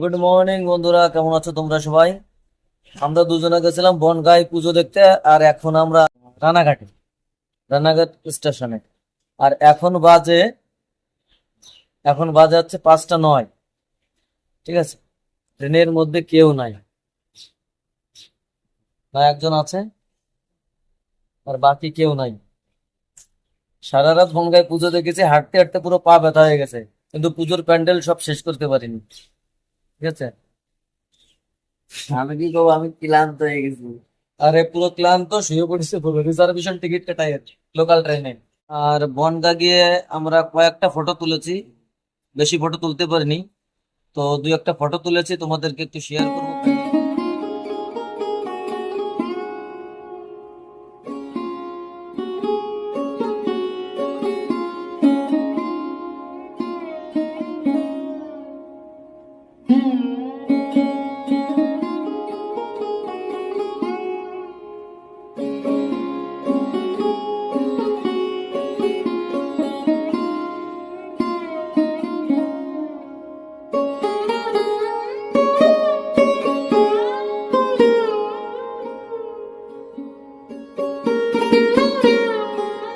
Good morning বন্ধুরা, কেমন আছো তোমরা সবাই? আমরা দুজনে গেছিলাম বনগাঁয় পুজো দেখতে। আর এখন আমরা রানাঘাটে, রানাঘাট স্টেশনে। আর এখন বাজে হচ্ছে 5টা 9। ঠিক আছে, ট্রেনের মধ্যে কেউ নাই, না একজন আছে আর বাকি কেউ নাই। সারা রাত বনগাঁয় পুজো দেখেছি, হাঁটতে হাঁটতে পুরো পা ব্যথা হয়ে গেছে, কিন্তু পুজোর প্যান্ডেল সব শেষ করতে পারিনি। ঠিক আছে। আমি কি করবো, আমি ক্লান্ত হয়ে গেছি। আরে পুরো ক্লান্ত, শুয়ে পড়েছে পুরো, রিজার্ভেশন টিকিট কাটাই লোকাল ট্রেনে। আর বনগা গিয়ে আমরা কয়েকটা ফটো তুলেছি, বেশি ফটো তুলতে পারিনি। তো দুই একটা ফটো তুলেছি, তোমাদেরকে একটু শেয়ার করবো।